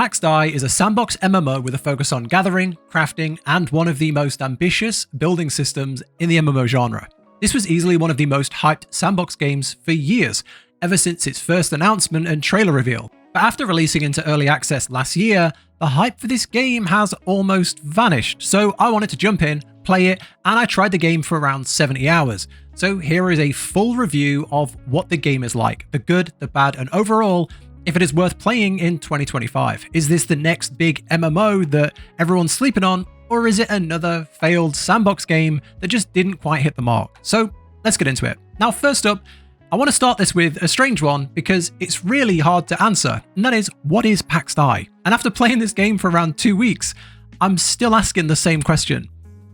Pax Dei is a sandbox MMO with a focus on gathering, crafting, and one of the most ambitious building systems in the MMO genre. This was easily one of the most hyped sandbox games for years, ever since its first announcement and trailer reveal. But after releasing into early access last year, the hype for this game has almost vanished, so I wanted to jump in, play it, and I tried the game for around 70 hours. So here is a full review of what the game is like, the good, the bad, and overall, if it is worth playing in 2025. Is this the next big MMO that everyone's sleeping on, or is it another failed sandbox game that just didn't quite hit the mark? So let's get into it. Now, first up, I want to start this with a strange one because it's really hard to answer, and that is, what is Pax Dei? And after playing this game for around 2 weeks, I'm still asking the same question.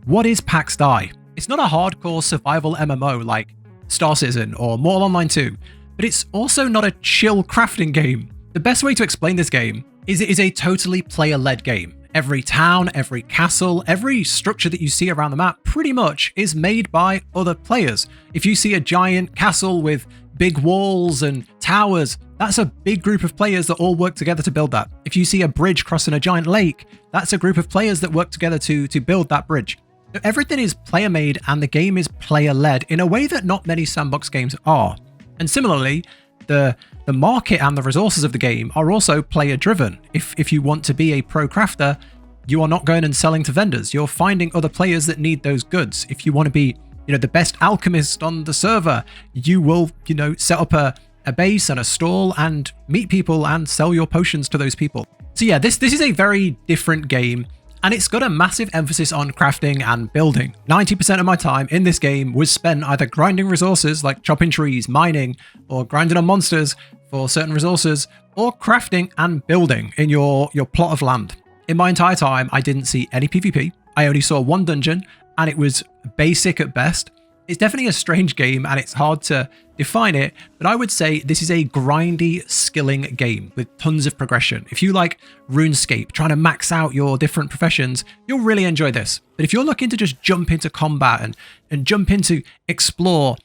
What is Pax Dei? It's not a hardcore survival MMO like Star Citizen or Mortal Online 2, but it's also not a chill crafting game. The best way to explain this game is it is a totally player-led game. Every town, every castle, every structure that you see around the map pretty much is made by other players. If you see a giant castle with big walls and towers, that's a big group of players that all work together to build that. If you see a bridge crossing a giant lake, that's a group of players that work together to build that bridge. So everything is player-made and the game is player-led in a way that not many sandbox games are. And similarly, the market and the resources of the game are also player-driven. If you want to be a pro crafter, you are not going and selling to vendors. You're finding other players that need those goods. If you want to be, the best alchemist on the server, you will, set up a base and a stall and meet people and sell your potions to those people. So yeah, this is a very different game. And it's got a massive emphasis on crafting and building. 90% of my time in this game was spent either grinding resources like chopping trees, mining, or grinding on monsters for certain resources, or crafting and building in your plot of land. In my entire time, I didn't see any PvP. I only saw one dungeon, and it was basic at best. It's definitely a strange game, and it's hard to define it, but I would say this is a grindy, skilling game with tons of progression. If you like RuneScape, trying to max out your different professions, you'll really enjoy this. But if you're looking to just jump into combat and jump into explore,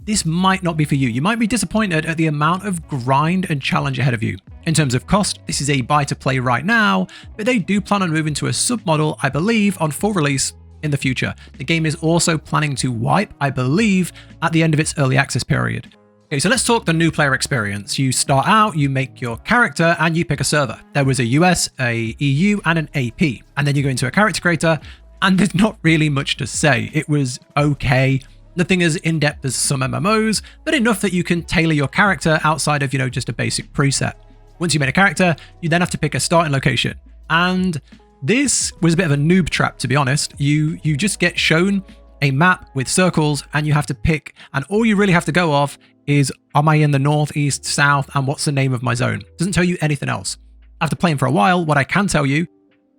this might not be for you. You might be disappointed at the amount of grind and challenge ahead of you. In terms of cost, this is a buy to play right now, but they do plan on moving to a submodel, I believe, on full release in the future. The game is also planning to wipe, I believe, at the end of its early access period. Okay, so let's talk the new player experience. You start out, you make your character, and you pick a server. There was a US, a EU, and an AP. And then you go into a character creator, and there's not really much to say. It was okay. Nothing as in-depth as some MMOs, but enough that you can tailor your character outside of, just a basic preset. Once you made a character, you then have to pick a starting location. And this was a bit of a noob trap, to be honest. You just get shown a map with circles and you have to pick, and all you really have to go off is, am I in the north, east, south, and what's the name of my zone? It doesn't tell you anything else. After playing for a while, what I can tell you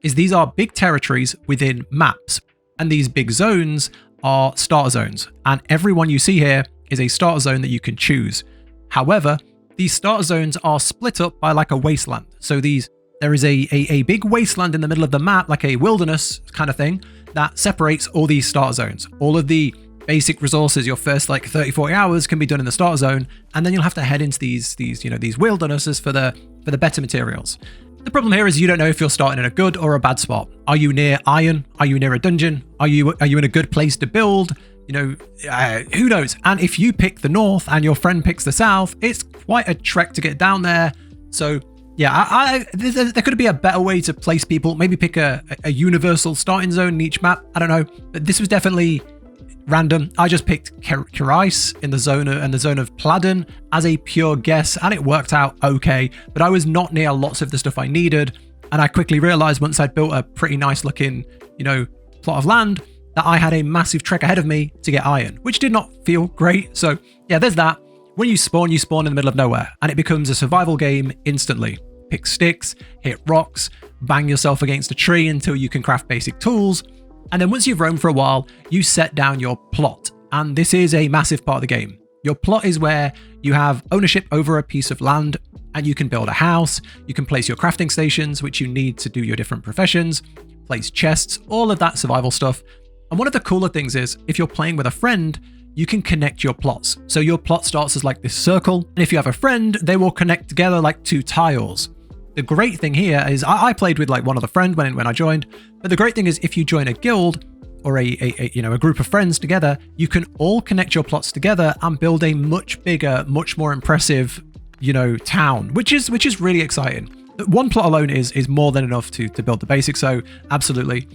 is these are big territories within maps, and these big zones are starter zones, and every one you see here is a starter zone that you can choose. However, these starter zones are split up by like a wasteland. So there is a big wasteland in the middle of the map, like a wilderness kind of thing, that separates all these starter zones. All of the basic resources, your first like 30-40 hours can be done in the starter zone, and then you'll have to head into these wildernesses for the better materials. The problem here is you don't know if you're starting in a good or a bad spot. Are you near iron? Are you near a dungeon? Are you in a good place to build? Who knows? And if you pick the north and your friend picks the south, it's quite a trek to get down there. So yeah, there could be a better way to place people. Maybe pick a universal starting zone in each map. I don't know, but this was definitely random. I just picked Kerais in the zone of Pladen as a pure guess, and it worked out okay. But I was not near lots of the stuff I needed, and I quickly realized once I'd built a pretty nice looking, plot of land, that I had a massive trek ahead of me to get iron, which did not feel great. So yeah, there's that. When you spawn in the middle of nowhere, and it becomes a survival game instantly. Pick sticks, hit rocks, bang yourself against a tree until you can craft basic tools. And then once you've roamed for a while, you set down your plot. And this is a massive part of the game. Your plot is where you have ownership over a piece of land, and you can build a house, you can place your crafting stations, which you need to do your different professions, place chests, all of that survival stuff. And one of the cooler things is, if you're playing with a friend, you can connect your plots. So your plot starts as like this circle, and if you have a friend, they will connect together like two tiles. The great thing here is I played with like one other friend when I joined, but the great thing is if you join a guild or a group of friends together, you can all connect your plots together and build a much bigger, much more impressive, town, which is really exciting. One plot alone is more than enough to build the basics, so absolutely.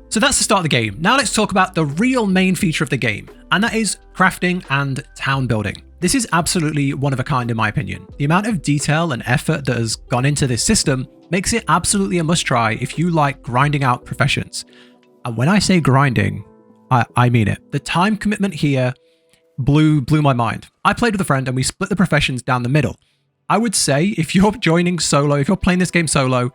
So that's the start of the game. Now let's talk about the real main feature of the game, and that is crafting and town building. This is absolutely one of a kind in my opinion. The amount of detail and effort that has gone into this system makes it absolutely a must-try if you like grinding out professions. And when I say grinding, I mean it. The time commitment here blew my mind. I played with a friend and we split the professions down the middle. I would say if you're joining solo, if you're playing this game solo,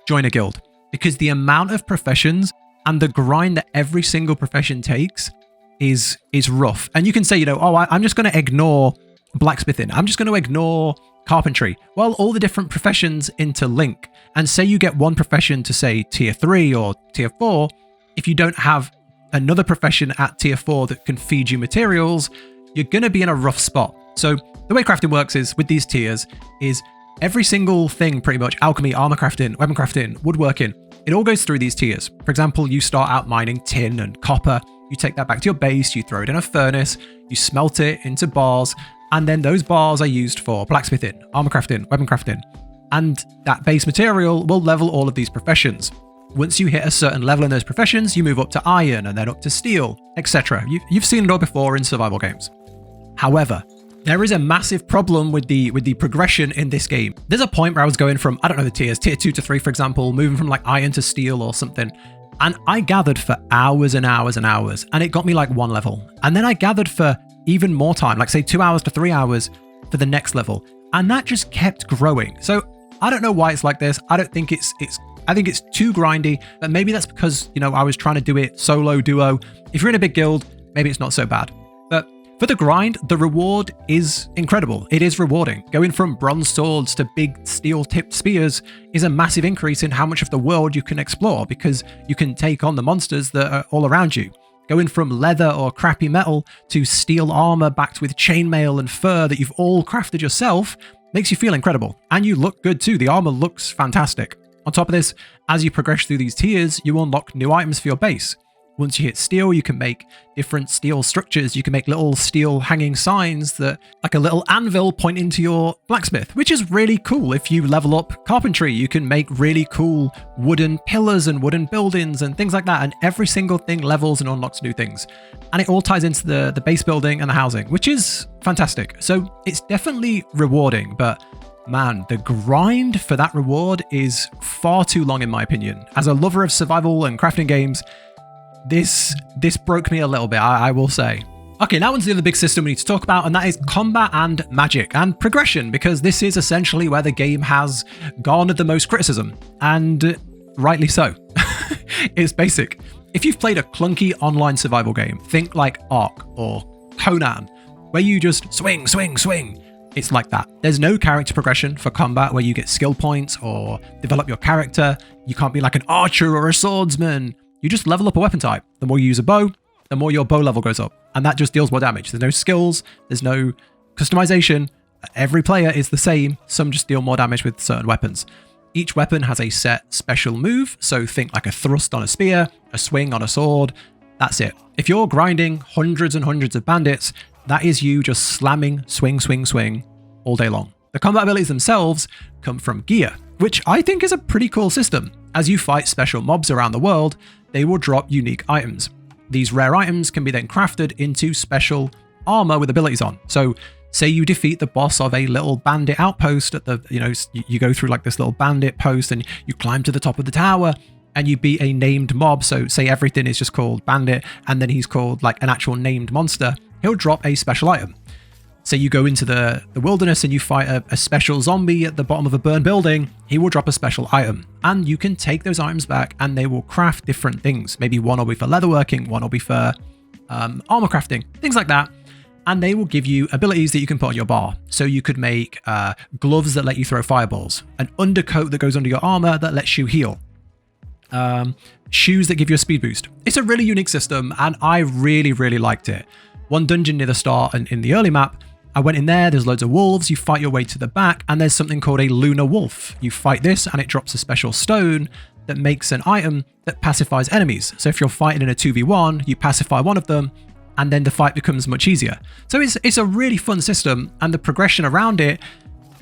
join a guild, because the amount of professions and the grind that every single profession takes is rough. And you can say, I'm just going to ignore blacksmithing. I'm just going to ignore carpentry. Well, all the different professions interlink. And say you get one profession to say tier 3 or tier 4, if you don't have another profession at tier 4 that can feed you materials, you're going to be in a rough spot. So the way crafting works is with these tiers is every single thing, pretty much alchemy, armor crafting, weapon crafting, woodworking, it all goes through these tiers. For example, you start out mining tin and copper, you take that back to your base, you throw it in a furnace, you smelt it into bars, and then those bars are used for blacksmithing, armor crafting, weapon crafting. And that base material will level all of these professions. Once you hit a certain level in those professions, you move up to iron and then up to steel, etc. You've seen it all before in survival games. However, there is a massive problem with the progression in this game. There's a point where I was going from, I don't know the tiers, tier 2 to 3, for example, moving from like iron to steel or something. And I gathered for hours and hours and hours, and it got me like one level. And then I gathered for even more time, like say 2 hours to 3 hours for the next level. And that just kept growing. So I don't know why it's like this. I don't think I think it's too grindy, but maybe that's because, I was trying to do it solo, duo. If you're in a big guild, maybe it's not so bad. But for the grind, the reward is incredible. It is rewarding. Going from bronze swords to big steel-tipped spears is a massive increase in how much of the world you can explore, because you can take on the monsters that are all around you. Going from leather or crappy metal to steel armor backed with chainmail and fur that you've all crafted yourself makes you feel incredible. And you look good too. The armor looks fantastic. On top of this, as you progress through these tiers, you unlock new items for your base. Once you hit steel, you can make different steel structures. You can make little steel hanging signs that, like a little anvil pointing to your blacksmith, which is really cool. If you level up carpentry, you can make really cool wooden pillars and wooden buildings and things like that. And every single thing levels and unlocks new things. And it all ties into the base building and the housing, which is fantastic. So it's definitely rewarding, but man, the grind for that reward is far too long in my opinion. As a lover of survival and crafting games, this broke me a little bit, I will say. Okay, now onto the other big system we need to talk about, and that is combat and magic and progression, because this is essentially where the game has garnered the most criticism, and rightly so. It's basic. If you've played a clunky online survival game, think like Ark or Conan, where you just swing, swing, swing. It's like that. There's no character progression for combat where you get skill points or develop your character. You can't be like an archer or a swordsman. You just level up a weapon type. The more you use a bow, the more your bow level goes up. And that just deals more damage. There's no skills. There's no customization. Every player is the same. Some just deal more damage with certain weapons. Each weapon has a set special move. So think like a thrust on a spear, a swing on a sword. That's it. If you're grinding hundreds and hundreds of bandits, that is you just slamming swing, swing, swing all day long. The combat abilities themselves come from gear, which I think is a pretty cool system. As you fight special mobs around the world, they will drop unique items. These rare items can be then crafted into special armor with abilities on. So say you defeat the boss of a little bandit outpost at the, you go through like this little bandit post and you climb to the top of the tower and you beat a named mob. So say everything is just called bandit and then he's called like an actual named monster. He'll drop a special item. Say you go into the wilderness and you fight a special zombie at the bottom of a burned building, he will drop a special item. And you can take those items back and they will craft different things. Maybe one will be for leatherworking, one will be for armor crafting, things like that. And they will give you abilities that you can put on your bar. So you could make gloves that let you throw fireballs, an undercoat that goes under your armor that lets you heal, shoes that give you a speed boost. It's a really unique system and I really, really liked it. One dungeon near the start and in the early map, I went in there's loads of wolves, you fight your way to the back, and there's something called a lunar wolf. You fight this and it drops a special stone that makes an item that pacifies enemies. So if you're fighting in a 2v1, you pacify one of them, and then the fight becomes much easier. So it's a really fun system, and the progression around it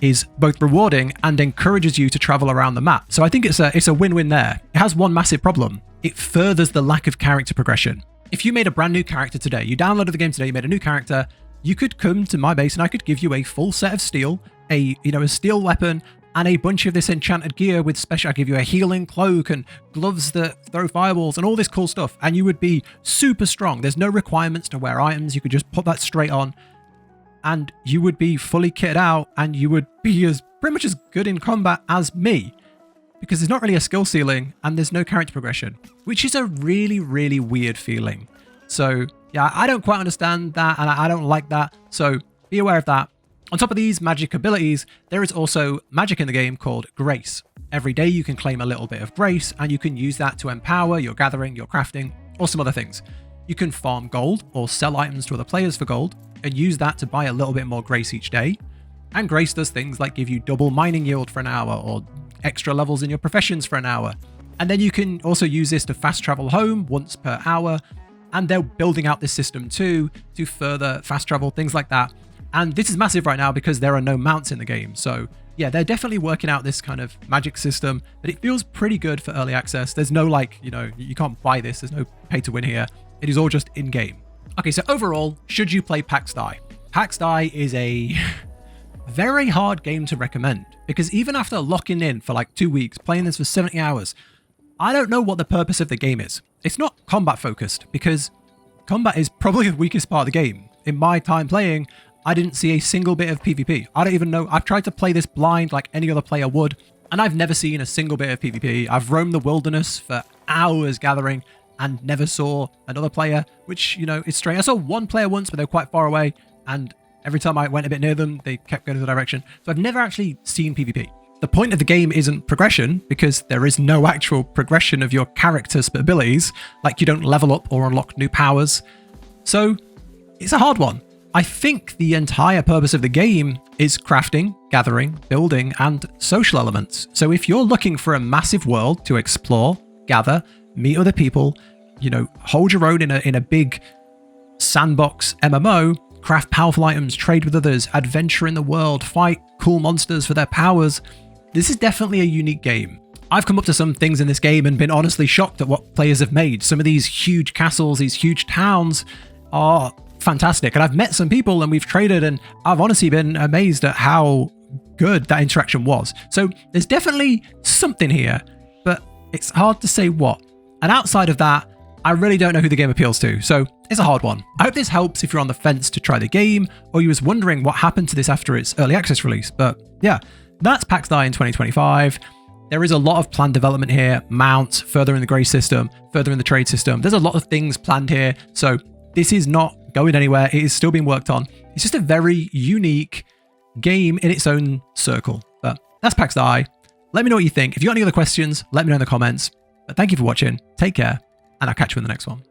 is both rewarding and encourages you to travel around the map. So I think it's a win-win there. It has one massive problem. It furthers the lack of character progression. If you made a brand new character today, you downloaded the game today, you made a new character, you could come to my base and I could give you a full set of steel, a steel weapon, and a bunch of this enchanted gear with special. I give you a healing cloak and gloves that throw fireballs and all this cool stuff, and you would be super strong. There's no requirements to wear items. You could just put that straight on, and you would be fully kitted out, and you would be pretty much as good in combat as me, because there's not really a skill ceiling and there's no character progression, which is a really, really weird feeling. So yeah, I don't quite understand that, and I don't like that. So be aware of that. On top of these magic abilities, there is also magic in the game called Grace. Every day you can claim a little bit of Grace, and you can use that to empower your gathering, your crafting, or some other things. You can farm gold or sell items to other players for gold, and use that to buy a little bit more Grace each day. And Grace does things like give you double mining yield for an hour, or extra levels in your professions for an hour. And then you can also use this to fast travel home once per hour, and they're building out this system too to further fast travel, things like that. And this is massive right now because there are no mounts in the game. So yeah, they're definitely working out this kind of magic system, but it feels pretty good for early access. There's no you can't buy this. There's no pay to win here. It is all just in game. Okay, so overall, should you play Pax Dei? Pax Dei is a very hard game to recommend, because even after locking in for like 2 weeks, playing this for 70 hours, I don't know what the purpose of the game is. It's not combat focused, because combat is probably the weakest part of the game. In my time playing, I didn't see a single bit of PvP. I don't even know. I've tried to play this blind like any other player would, and I've never seen a single bit of PvP. I've roamed the wilderness for hours gathering and never saw another player, which, is strange. I saw one player once, but they were quite far away, and every time I went a bit near them, they kept going in the direction. So I've never actually seen PvP. The point of the game isn't progression, because there is no actual progression of your character's abilities, like you don't level up or unlock new powers. So it's a hard one. I think the entire purpose of the game is crafting, gathering, building, and social elements. So if you're looking for a massive world to explore, gather, meet other people, hold your own in a big sandbox MMO, craft powerful items, trade with others, adventure in the world, fight cool monsters for their powers, this is definitely a unique game. I've come up to some things in this game and been honestly shocked at what players have made. Some of these huge castles, these huge towns are fantastic. And I've met some people and we've traded, and I've honestly been amazed at how good that interaction was. So there's definitely something here, but it's hard to say what. And outside of that, I really don't know who the game appeals to, so it's a hard one. I hope this helps if you're on the fence to try the game, or you was wondering what happened to this after its early access release. But yeah, that's Pax Dei in 2025. There is a lot of planned development here, mounts, further in the Grace system, further in the trade system. There's a lot of things planned here, so this is not going anywhere. It is still being worked on. It's just a very unique game in its own circle. But that's Pax Dei. Let me know what you think. If you got any other questions, let me know in the comments. But thank you for watching. Take care, and I'll catch you in the next one.